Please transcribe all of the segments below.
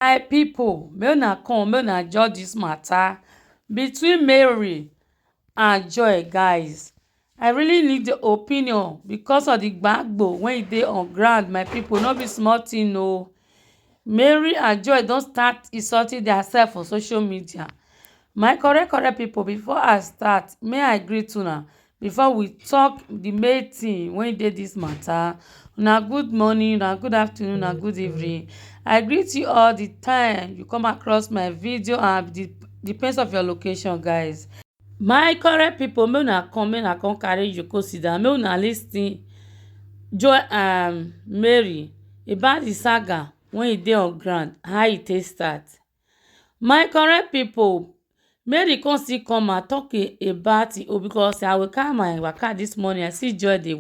My people, make una come, make una judge this matter between Mary and Joy, guys. I really need the opinion because of the gbagbo when e dey on ground, my people. No be small thing o. Mary and Joy don start insulting themselves for social media. My correct people, before I start, may I greet una before we talk the main thing wey dey this matter. Una good morning, una good afternoon, una good evening. I greet you all the time you come across my video and depends of your location, guys. My correct people, make una come carry you go sit down, make una lis ten Joy and Mary about the saga when e dey on ground, how e take start. My correct people, Mary come still come and talk about it because I will carry my waka this morning. I see Joy dey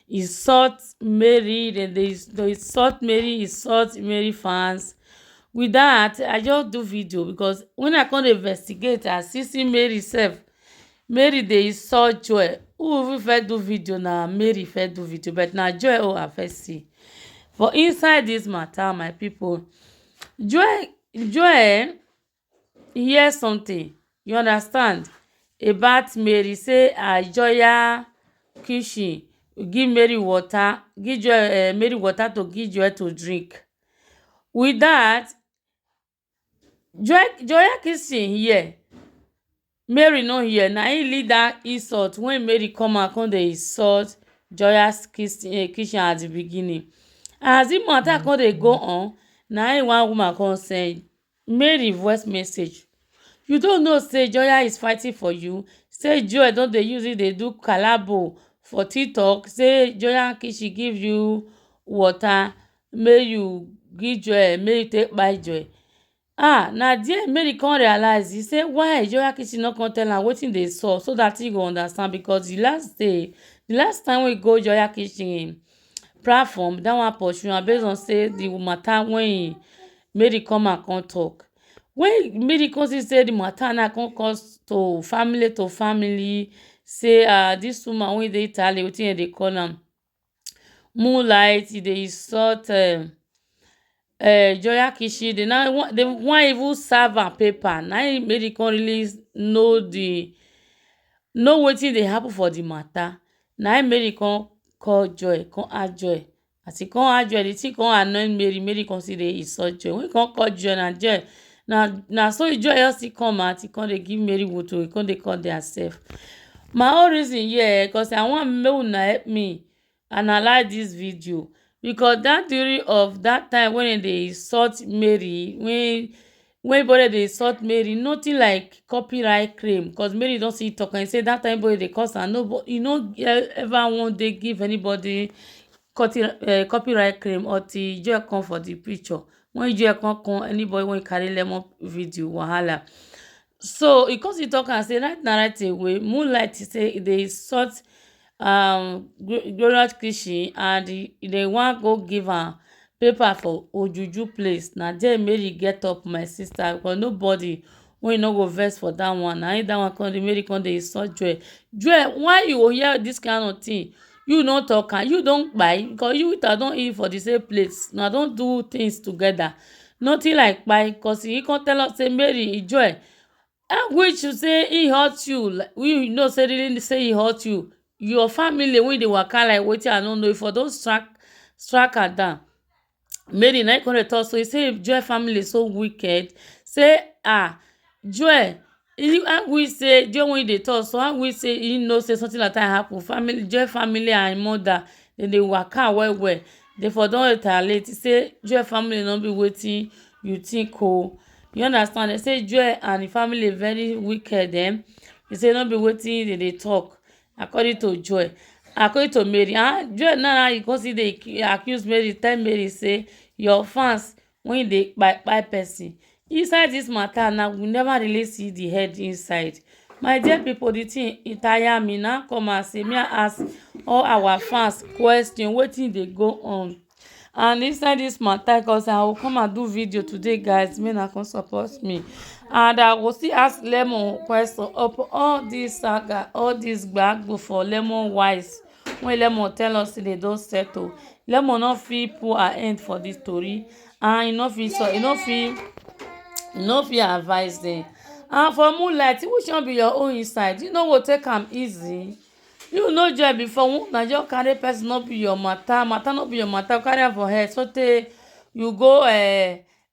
insult Mary, they insult Mary fans. With that, I just do video because when I come investigate, I see Mary sef. Mary dey insult Joy. Who even first do video na Mary first do video, but na Joy I first see. For inside this matter, my people, Joy hear something, you understand, about Mary. Say Joya kitchen give Mary water, give Joy Mary water to give Joy to drink. With that, Joya kitchen hear, Mary no hear. Na him lead that insult when Mary come dey insult Joya's kitchen at the beginning. As the matter come dey go on, na him one woman come send Mary voice message. You don't know say Joya is fighting for you? Say Joy don dey use it dey do collabo for TikTok. Say Joya kitchen give you water, make you give Joy, make you take buy Joy. Na there Mary come realize. He say why Joya kitchen no come tell am wetin dey sup so that he go understand, because the last time we go Joya kitchen platform, that one pursue am based on say the matter when Mary come and come talk. When Mary come see say the matter now come cause to family, say this woman wey dey Italy, wetin dey call am, Moonlight, e dey insult Joya kitchen. They wan even serve am paper. Na im Mary come really know wetin dey happen for the matter. Na im Mary come call Joy, come ask Joy. As he come ask Joy, the thing come annoy Mary. Mary come still dey insult Joy. When he come call Joy, na Joy na so Joy just still come out. He come dey give Mary woto. He come dey call theirself. My own reason here, because I want make una help me analyze this video, because that theory of that time when they insult Mary, when everybody dey insult Mary, nothing like copyright claim, because Mary don see talk and say that time everybody dey cause am. Nobody, no ever one day give anybody copyright claim until Joy come for the picture. When Joy come, anybody when carry lemon video wahala. So e come still talk and say right away, Moonlight say they insult Glorious kitchen and they wan go give am paper for Ojuju place. Na there Mary get up, my sister, because nobody wey no go vex for that one. Na that one come Mary come dey insult Joy. Why you hear this kind of thing? You no talk am, you don kpai, because you with her don eat for the same place. Una don do things together. Nothing like kpai, because he come tell us say Mary, Joy, which you say he hurt you, we know say really say he hurt you. Your family wey dey waka like wetin I no know, if for don strike her down. Mary na come dey talk, so he say if Joy family so wicked, say Joy, how we say Joy when dey talk, so how we say he know say something like that happen. Joy family and im mother, dem dey waka well. They for don retaliate. Say Joy family no be wetin you think o. You understand? They say Joy and the family very wicked. They say no be wetin they dey talk. According to Joy, according to Mary, Joy now you go see dey accuse Mary, tell Mary say your fans when dey kpai person. Inside this matter now, we never really see the head inside. My dear people, the thing e tire me. Now come and say me ask all our fans question wetin dey go on. And inside this matter, because I will come and do video today, guys, may not come support me. And I will still ask Lemon question up all this saga, all this gbagbo for Lemon wise. When Lemon tell us they don't settle, Lemon not fit put an end for this story. and you no fit advise them. And for Moonlight, which one be your own inside? You no go take am easy. You no joy before na just carry person no be your matter no be your matter, carry am for head sotey you go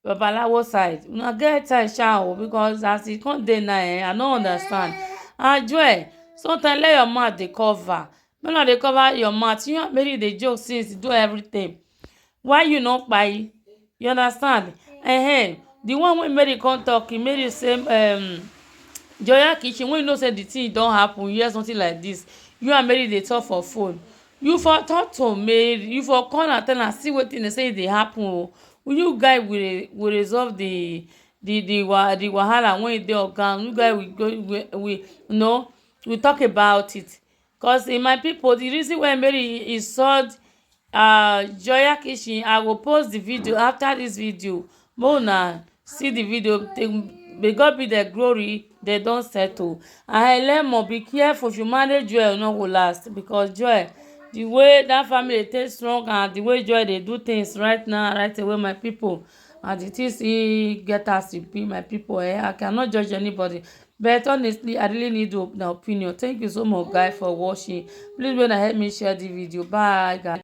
babalawo side. Una get time sha o, because as e come dey now I no understand. And joy, sometimes let your mouth dey cover. Make una dey cover your mouth. You and Mary dey joke since, do everything. Why you no kpai? You understand? The one wey Mary come talk, Mary say Joya kitchen, when you know say the thing don happen, you hear something like this, you and Mary dey talk for phone, you for talk to Mary, you for call and tell am see wetin dey say e dey happen o. You guys will resolve the wahala when e dey oga. You guys will go we talk about it. Cause in my people, the reason why Mary insult Joya kitchen, I go post the video after this video. Make una see the video. May God be the glory. They don settle. And Helemo, be careful. If you marry Joy, no go last, because Joy, the way that family dey strong and the way Joy dey do things right now, right away, my people, and the things e get as e be, my people, I cannot judge anybody. But honestly, I really need your opinion. Thank you so much, guys, for watching. Please, when help me share the video. Bye, guys.